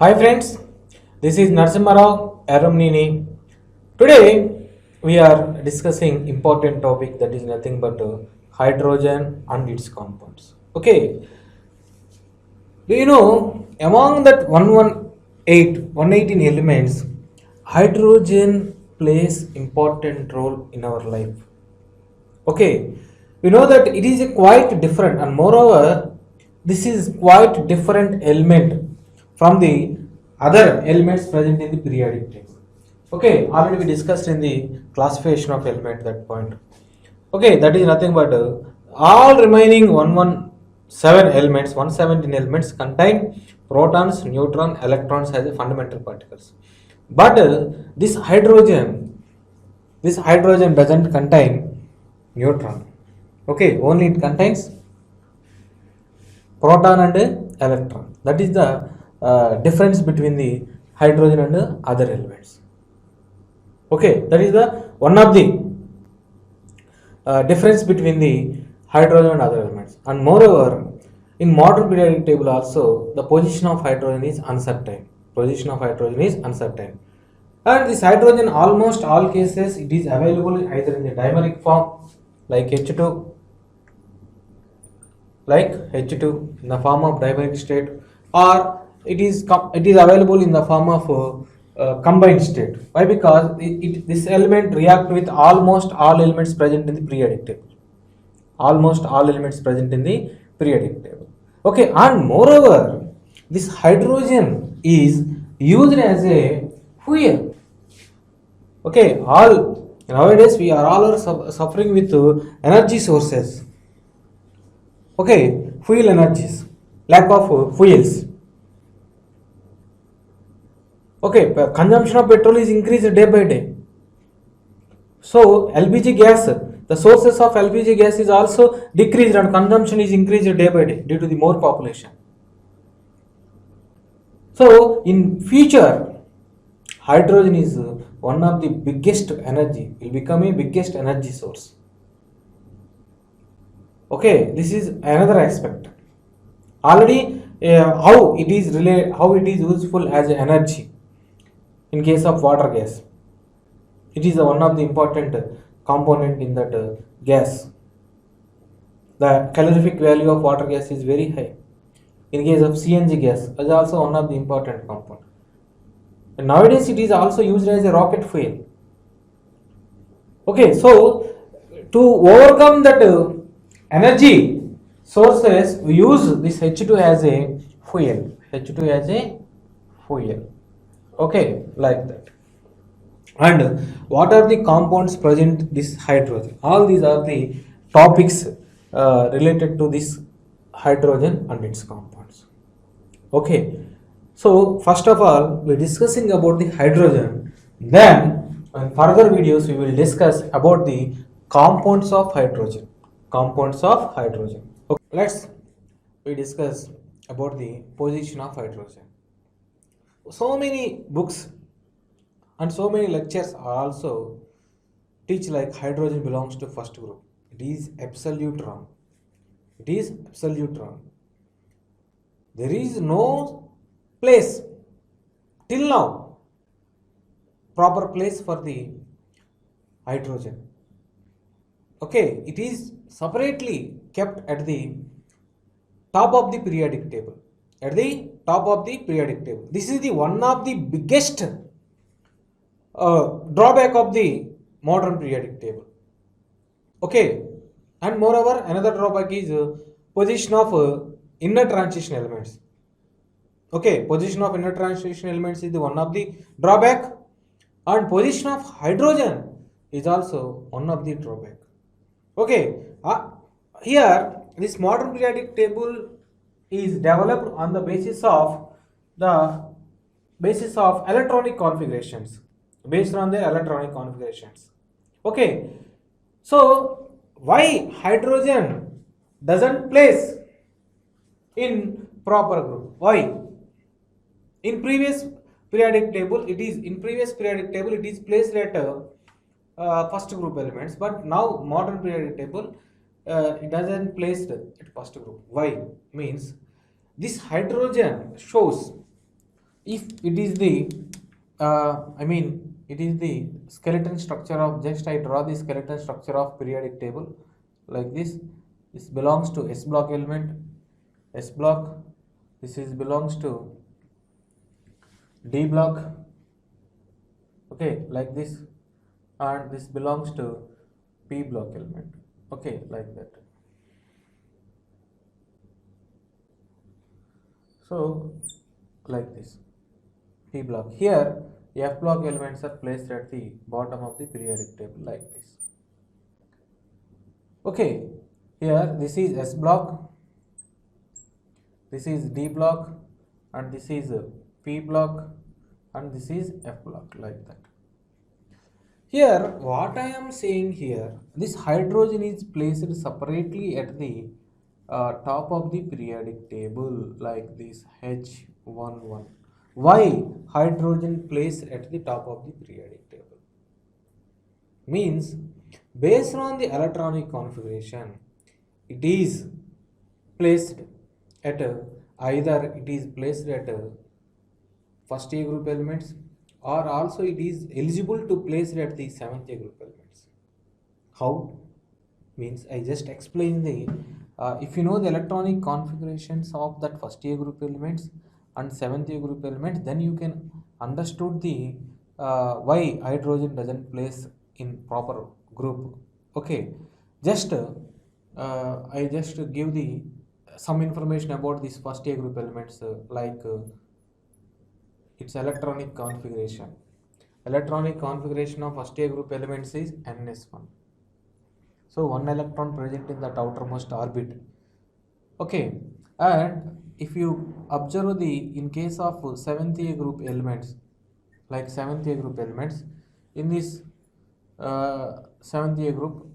Hi friends, this is Narasimha Aramnini. Today we are discussing important topic that is nothing but hydrogen and its compounds. Okay, do you know among that 118 elements, hydrogen plays important role in our life. Okay, we know that it is a quite different, and moreover, this is quite different element from the other elements present in the periodic table. Okay, already we discussed in the classification of element that point. Okay, that is nothing but all remaining 117 elements, 117 elements contain protons, neutron, electrons as a fundamental particles. But this hydrogen doesn't contain neutron. Okay, only it contains proton and electron. That is the difference between the hydrogen and other elements. Okay, that is the one of the difference between the hydrogen and other elements. And moreover, in modern periodic table also, the position of hydrogen is uncertain. Position of hydrogen is uncertain. And this hydrogen, almost all cases, it is available either in the dimeric form like H2, in the form of dimeric state, or it is available in the form of combined state. Why? Because this element react with almost all elements present in the periodic table. Almost all elements present in the periodic table. Okay, and moreover, this hydrogen is used as a fuel. Okay, all nowadays we are all suffering with energy sources. Okay, fuel energies, lack of fuels. Okay, consumption of petrol is increased day by day. So LPG gas, the sources of LPG gas is also decreased and consumption is increased day by day due to the more population. So in future, hydrogen is one of the biggest energy, will become a biggest energy source. Okay, this is another aspect. Already, how it is useful as energy in case of water gas. It is one of the important component in that gas. The calorific value of water gas is very high. In case of CNG gas, it is also one of the important component. And nowadays, it is also used as a rocket fuel. Okay, so to overcome that energy sources, we use this H2 as a fuel. H2 as a fuel. Okay, like that. And what are the compounds present this hydrogen? All these are the topics related to this hydrogen and its compounds. Okay, so first of all, we're discussing about the hydrogen. Then, in further videos, we will discuss about the compounds of hydrogen. Compounds of hydrogen. Okay, we discuss about the position of hydrogen. So many books and so many lectures are also teach like hydrogen belongs to first group. It is absolute wrong. It is absolute wrong. There is no place till now proper place for the hydrogen. Okay, it is separately kept at the top of the periodic table. At the top of the periodic table. This is the one of the biggest drawback of the modern periodic table. Okay, and moreover, another drawback is position of inner transition elements. Okay, position of inner transition elements is the one of the drawback, and position of hydrogen is also one of the drawback. Okay, here this modern periodic table is developed on the the basis of electronic configurations, based on the electronic configurations. Okay, so why hydrogen doesn't place in proper group? Why? In previous periodic table, it is placed at first group elements, but now modern periodic table it doesn't placed at first group. Why? Means this hydrogen shows if it is the it is the skeleton structure of, just I draw the skeleton structure of periodic table like this. This belongs to S block element, S block. This is belongs to D block, okay, like this, and this belongs to P block element, okay, like that. So like this, P block. Here F block elements are placed at the bottom of the periodic table like this. Okay, here this is S block, this is D block, and this is P block, and this is F block, like that. Here what I am saying here, this hydrogen is placed separately at the top of the periodic table like this, H11. Why hydrogen placed at the top of the periodic table? Means based on the electronic configuration, it is placed at either it is placed at first A group elements, or also it is eligible to place it at the 7th A group elements. How? Means I just explained the if you know the electronic configurations of that first A group elements and 7th A group elements, then you can understood the why hydrogen doesn't place in proper group. Okay, just I just give the some information about this first A group elements like its electronic configuration. Electronic configuration of first A group elements is ns1. So one electron present in that outermost orbit. Okay, and if you observe the in case of 7th A group elements, like 7th A group elements, in this 7th A group,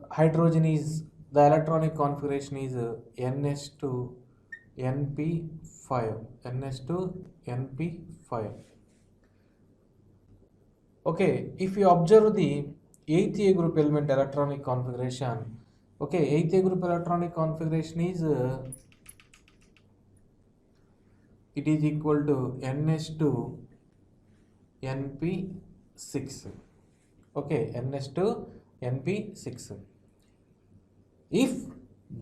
hydrogen is, the electronic configuration is ns2 np5, ns2 np5. Okay, if you observe the 8th A group element electronic configuration, okay, 8th A group electronic configuration is it is equal to ns2 np6. Okay, ns2 np6. If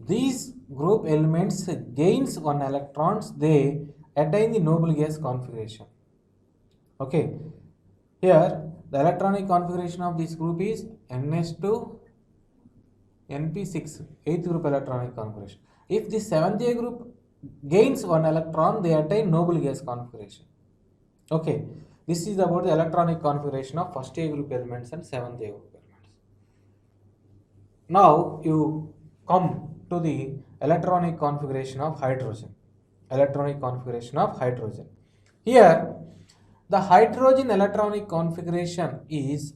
these group elements gains one electrons, they attain the noble gas configuration. Okay, here the electronic configuration of this group is ns2 np6, 8th group electronic configuration. If the 7th A group gains one electron, they attain noble gas configuration. Okay, this is about the electronic configuration of first A group elements and 7th A group elements. Now you come to the electronic configuration of hydrogen. Electronic configuration of hydrogen. Here the hydrogen electronic configuration is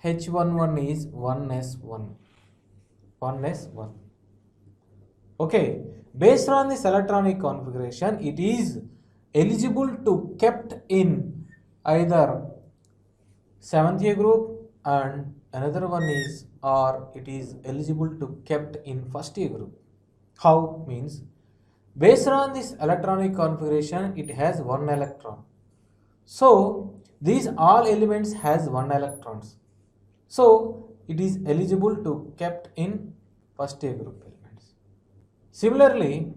H11 is 1s1. 1s1. Okay, based on this electronic configuration, it is eligible to kept in either 7th A group, and another one is, or it is eligible to kept in first A group. How? Means based on this electronic configuration, it has one electron. So these all elements has one electrons. So it is eligible to kept in first A group elements. Similarly,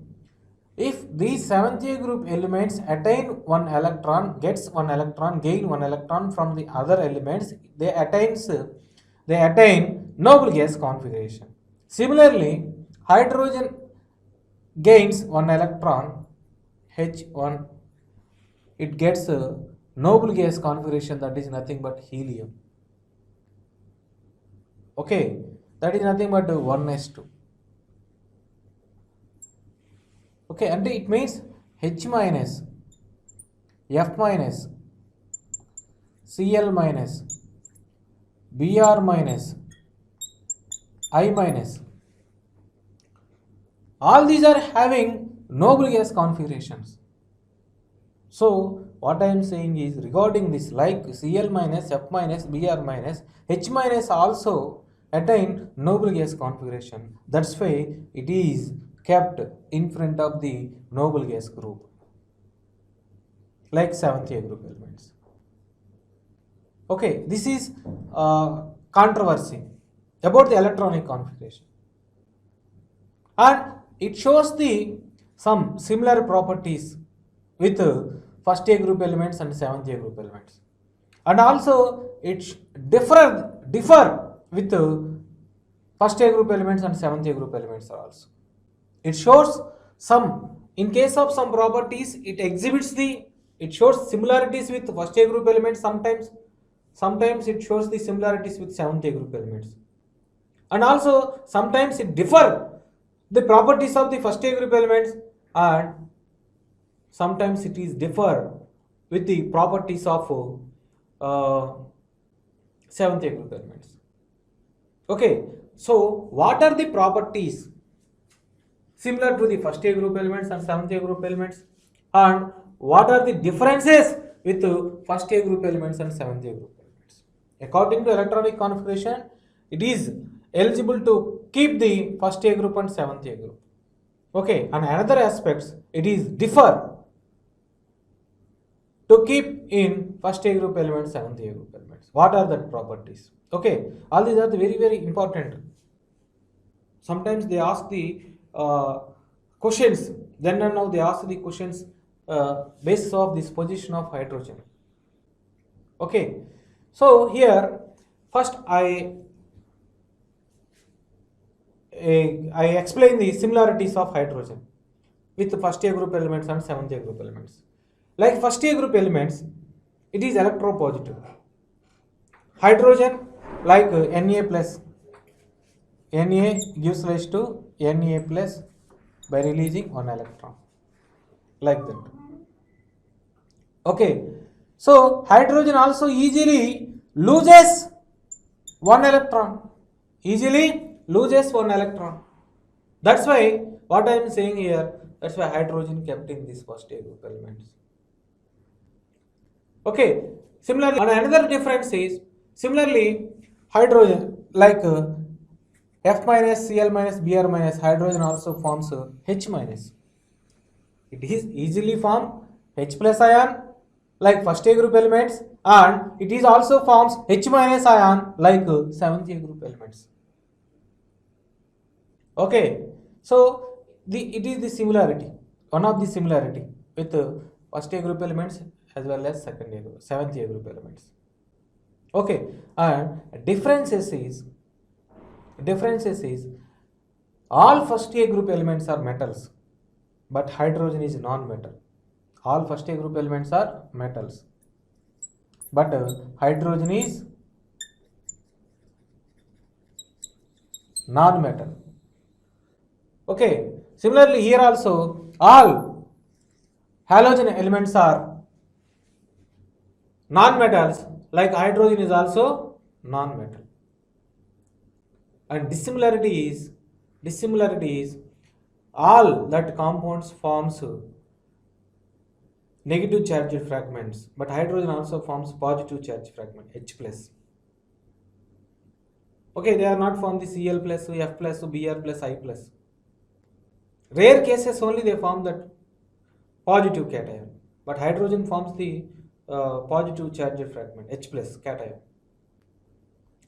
if these 7th A group elements attain one electron, gets one electron, gain one electron from the other elements, they attain noble gas configuration. Similarly, hydrogen gains one electron, H1, it gets a noble gas configuration, that is nothing but helium. Okay, that is nothing but 1s2. Okay, and it means H minus, F minus, Cl minus, Br minus, I minus. All these are having noble gas configurations. So what I am saying is regarding this, like Cl minus, F minus, Br minus, H minus also attain noble gas configuration. That's why it is kept in front of the noble gas group. like 7th A group elements. Okay, this is controversy about the electronic configuration, and it shows the some similar properties with first A group elements and 7th A group elements, and also it differ with first A group elements and 7th A group elements also. It shows some, in case of some properties, it shows similarities with first A group elements sometimes it shows the similarities with 7th A group elements, and also sometimes it differ the properties of the first A group elements, and sometimes it is differ with the properties of 7th A group elements. Okay, so what are the properties similar to the first A group elements and 7th A group elements, and what are the differences with first A group elements and 7th A group elements? According to electronic configuration, it is eligible to keep the first A group and 7th A group. Okay, and another aspects, it is differ to keep in first A group elements, 7th A group elements. What are the properties? Okay, all these are the very important. Sometimes they ask the questions, then and now they ask the questions basis of this position of hydrogen. Okay, so here first I explain the similarities of hydrogen with the first A group elements and 7th A group elements. Like first A group elements, it is electropositive. Hydrogen, like Na plus, Na gives rise to Na plus by releasing one electron, like that. Okay, so hydrogen also easily loses one electron, That's why what I am saying here, that's why hydrogen kept in this first A group elements. Okay, similarly, and another difference is, similarly, hydrogen, like F minus, Cl minus, Br minus, hydrogen also forms H minus. It is easily form H plus ion like first A group elements, and it is also forms H minus ion like 7th A group elements. Okay, so it is the similarity, one of the similarity with first A group elements as well as 7th A group elements. Okay, and differences is all first A group elements are metals, but hydrogen is non-metal. All first A group elements are metals, but hydrogen is non-metal. Okay, similarly here also all halogen elements are non-metals, like hydrogen is also non-metal. And dissimilarity is all that compounds forms negative charged fragments, but hydrogen also forms positive charge fragment, H plus. Okay, they are not form the Cl plus, F plus, Br plus, I plus. Rare cases only they form that positive cation, but hydrogen forms the positive charged fragment, H plus cation.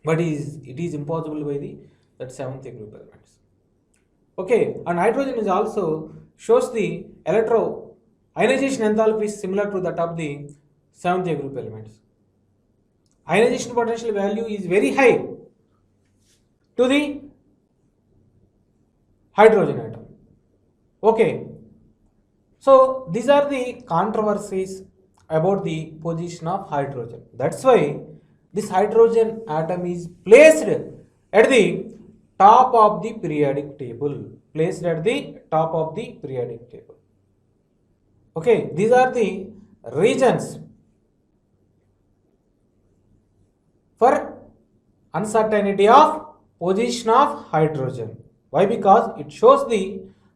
But it is impossible by that 7th A group elements. Okay, and hydrogen is also shows the ionization enthalpy is similar to that of the 7th A group elements. Ionization potential value is very high to the hydrogen atom. Okay, so these are the controversies about the position of hydrogen. That's why this hydrogen atom is placed at the top of the periodic table. Okay, these are the reasons for uncertainty of position of hydrogen. Why? Because it shows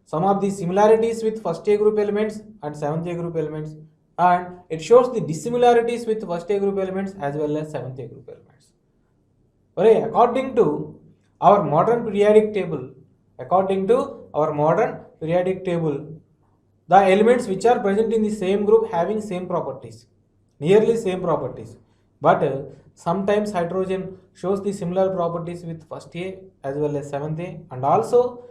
some of the similarities with first A group elements and 7th A group elements, and it shows the dissimilarities with first A group elements as well as 7th A group elements. Okay, according to our modern periodic table, the elements which are present in the same group having same properties, nearly same properties, but sometimes hydrogen shows the similar properties with first A as well as 7th A, and also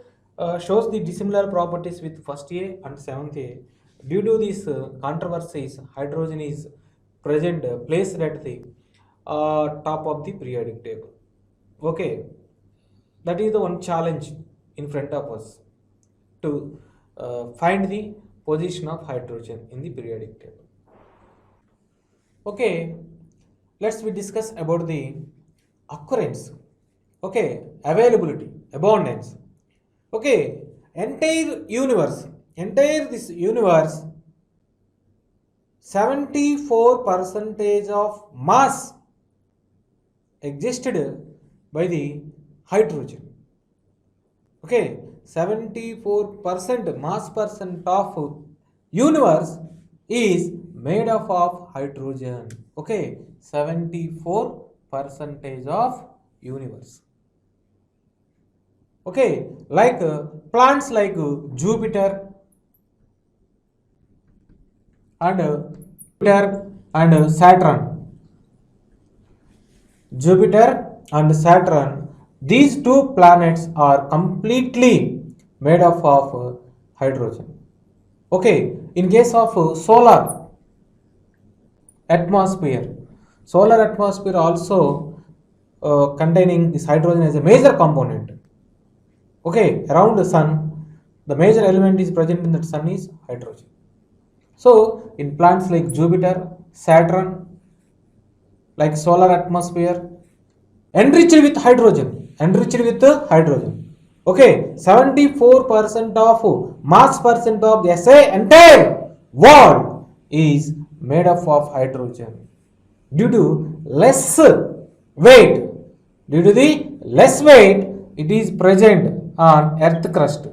shows the dissimilar properties with first A and 7th A. Due to these controversies, hydrogen is present placed at the top of the periodic table. Okay, that is the one challenge in front of us to find the position of hydrogen in the periodic table. Okay, let's we discuss about the occurrence. Okay, availability, abundance. Okay, entire this universe, 74 percentage of mass existed by the hydrogen. Okay, 74% mass percent of universe is made up of hydrogen. Okay, 74 percentage of universe. Okay, like plants like Jupiter and Saturn. Jupiter and Saturn, these two planets are completely made up of hydrogen. Okay, in case of solar atmosphere also containing this hydrogen as a major component. Okay, around the sun, the major element is present in that sun is hydrogen. So, in planets like Jupiter, Saturn, like solar atmosphere, enriched with hydrogen. Okay, 74% of mass percent of the entire world is made up of hydrogen. Due to less weight, it is present on earth crust.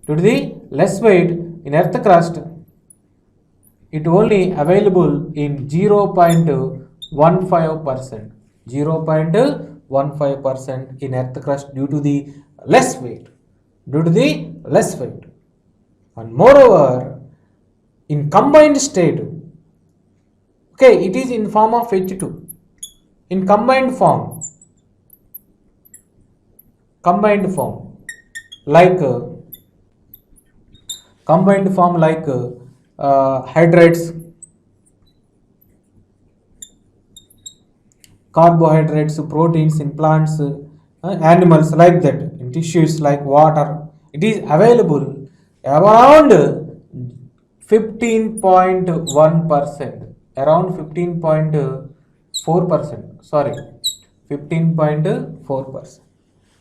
Due to the less weight in earth crust, it only available in 0.15%. 0.15% in earth crust due to the less weight. And moreover, in combined state, okay, it is in form of H2. In combined form like hydrates, carbohydrates, proteins in plants, animals, like that, in tissues like water, it is available around 15.1%, around 15.4%, sorry, 15.4%.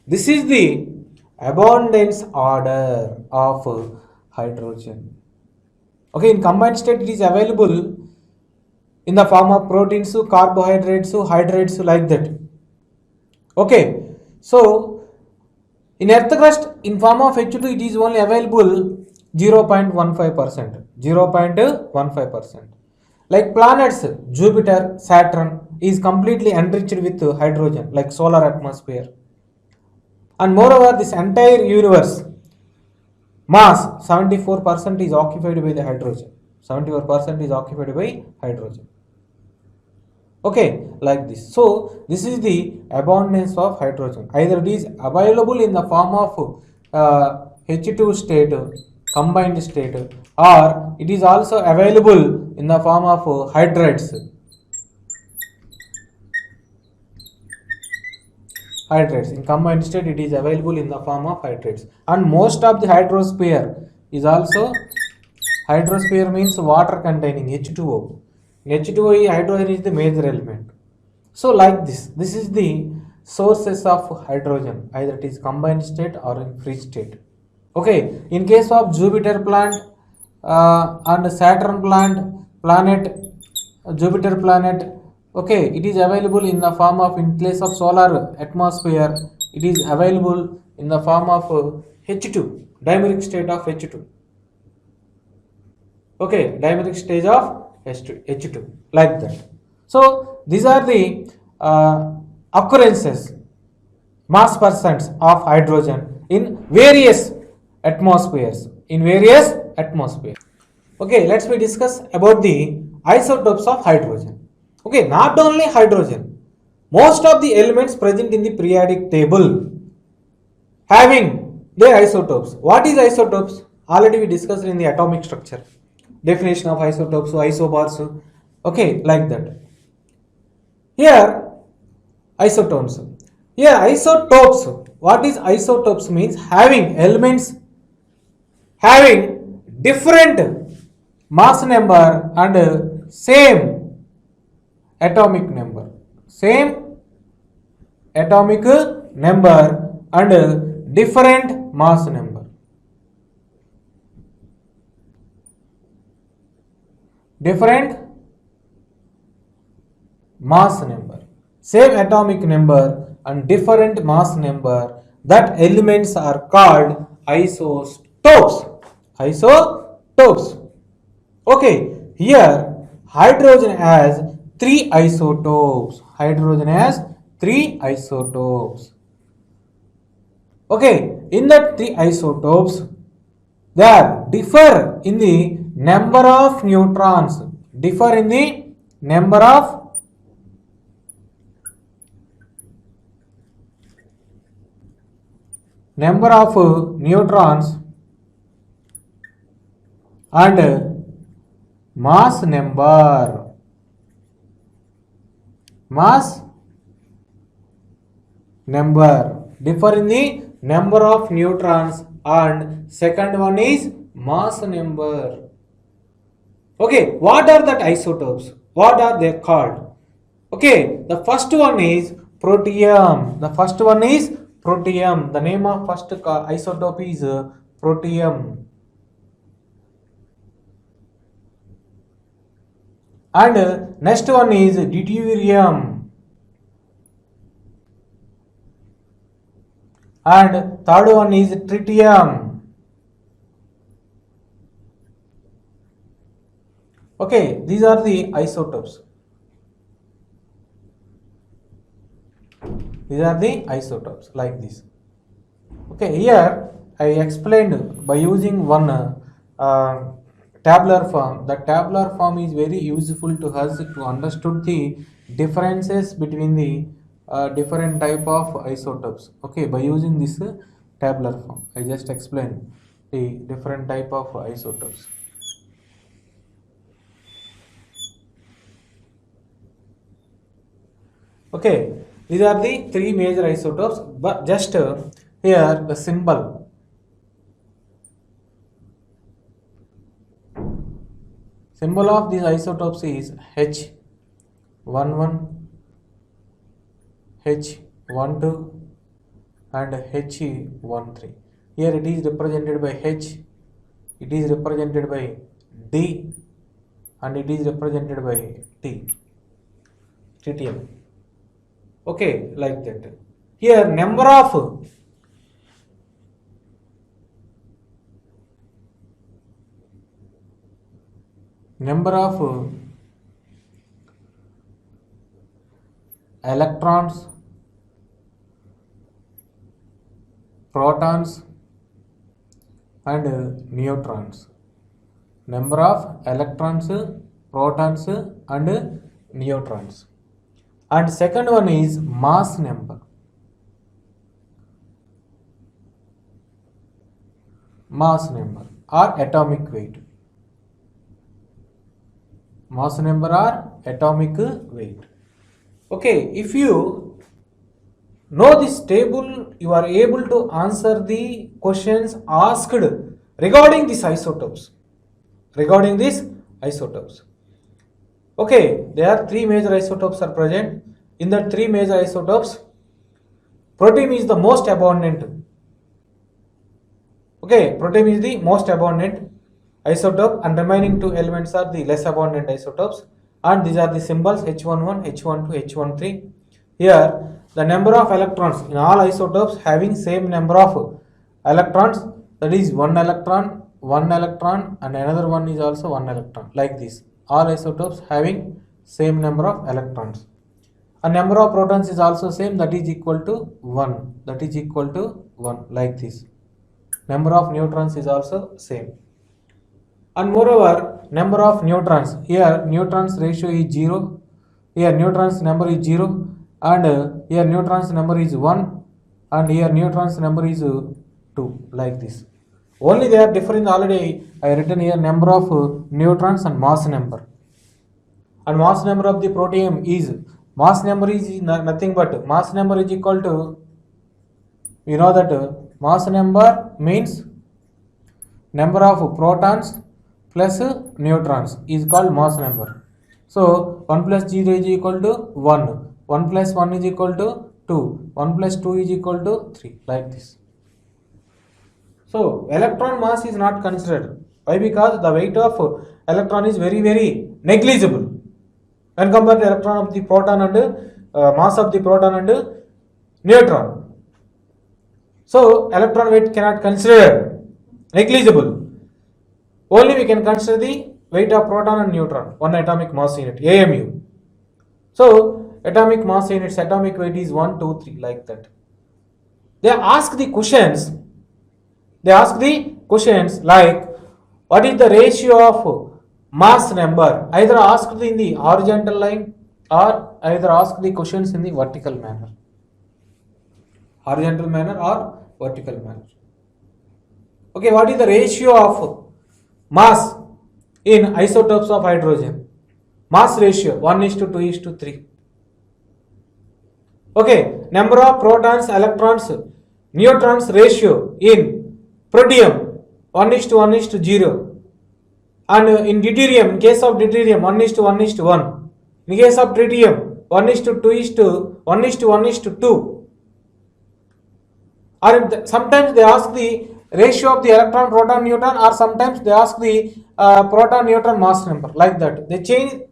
This is the abundance order of hydrogen. Okay, in combined state it is available in the form of proteins, carbohydrates, hydrates, like that. Okay, so in earth crust in form of H2 it is only available 0.15%. 0.15%. Like planets Jupiter, Saturn is completely enriched with hydrogen, like solar atmosphere. And moreover, this entire universe mass 74% is occupied by the hydrogen. 74% is occupied by hydrogen. Okay, like this. So this is the abundance of hydrogen. Either it is available in the form of H2 state, combined state, or it is also available in the form of hydrates. In combined state it is available in the form of hydrates. And most of the hydrosphere is also, hydrosphere means water containing H2O. In H2O, hydrogen is the major element. So like this is the sources of hydrogen, either it is combined state or in free state. Okay, in case of Jupiter planet and Saturn planet, Jupiter planet, okay, it is available in the form of, in place of solar atmosphere, it is available in the form of H2, dimeric state of H2. Okay, dimeric stage of H2, like that. So these are the occurrences, mass percents of hydrogen in various atmospheres. atmosphere. Okay, let's we discuss about the isotopes of hydrogen. Okay, not only hydrogen, most of the elements present in the periodic table having their isotopes. What is isotopes? Already we discussed in the atomic structure. Definition of isotopes, isobars, okay, like that. Here, isotones. Here, isotopes. What is isotopes means? Having elements having different mass number and same atomic number. Same atomic number and different mass number. Different mass number. Same atomic number and different mass number. That elements are called isotopes. Isotopes. Okay, here hydrogen has 3 isotopes. Hydrogen has 3 isotopes. Okay, in that 3 isotopes, they differ in the number of neutrons. Differ in the number of neutrons and mass number. Mass number differ in the number of neutrons and second one is mass number. Okay, what are that isotopes? What are they called? Okay, the first one is protium. The first one is protium. The name of first isotope is protium. And next one is deuterium. And third one is tritium. Okay, these are the isotopes. These are the isotopes like this. Okay, here I explained by using one tabular form. The tabular form is very useful to us to understand the differences between the different type of isotopes. Okay, by using this tabular form, I just explained the different type of isotopes. Okay, these are the 3 major isotopes, but just here the symbol. Symbol of these isotopes is H11, H12 and He13. Here it is represented by H, it is represented by D and it is represented by T. Tritium. Okay, like that. Here number of electrons, protons and neutrons. Number of electrons, protons and neutrons. And second one is mass number. Mass number or atomic weight. Mass number or atomic weight. Okay, if you know this table, you are able to answer the questions asked regarding these isotopes. Regarding these isotopes. Okay, there are 3 major isotopes are present. In the 3 major isotopes, protium is the most abundant. Okay, protium is the most abundant isotope and remaining 2 elements are the less abundant isotopes, and these are the symbols H11, H12, H13. Here the number of electrons in all isotopes having same number of electrons, that is 1 electron and another one is also 1 electron, like this. All isotopes having same number of electrons. A number of protons is also same, that is equal to 1. That is equal to 1, like this. Number of neutrons is also same. And moreover, number of neutrons. Here neutrons ratio is 0. Here neutrons number is 0. And here neutrons number is 1. And here neutrons number is 2. Like this. Only they are different. Already I written here number of neutrons and mass number. And mass number of the protium is, mass number is nothing but, mass number is equal to, you know that mass number means number of protons plus neutrons is called mass number. So 1 plus 0 is equal to 1, 1 plus 1 is equal to 2, 1 plus 2 is equal to 3, like this. So electron mass is not considered. Why? Because the weight of electron is very negligible when compared to electron of the proton and mass of the proton and neutron. So electron weight cannot consider, negligible. Only we can consider the weight of proton and neutron, 1 atomic mass unit, AMU. So atomic mass units, atomic weight is 1, 2, 3, like that. They ask the questions. Like, what is the ratio of mass number? Either asked in the horizontal line or either ask the questions in the vertical manner. Horizontal manner or vertical manner. Okay, what is the ratio of mass in isotopes of hydrogen? Mass ratio 1:2:3. Okay, number of protons, electrons, neutrons ratio in protium 1:1:0. And in deuterium, in case of deuterium 1:1:1. In case of tritium 1:1:2. Or sometimes they ask the ratio of the electron, proton, neutron, or sometimes they ask the proton, neutron mass number, like that. They change.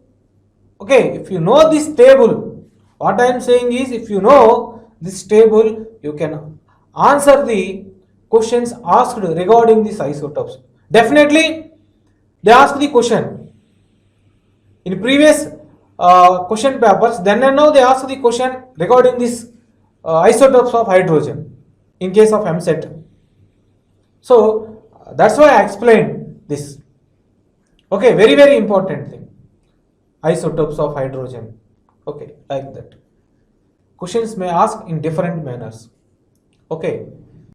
Okay, if you know this table, what I am saying is, if you know this table, you can answer the questions asked regarding these isotopes. Definitely, they ask the question in previous question papers. Then and now they ask the question regarding these isotopes of hydrogen in case of MSET. So that's why I explained this. Okay, very important thing. Isotopes of hydrogen. Okay, like that. Questions may ask in different manners. Okay.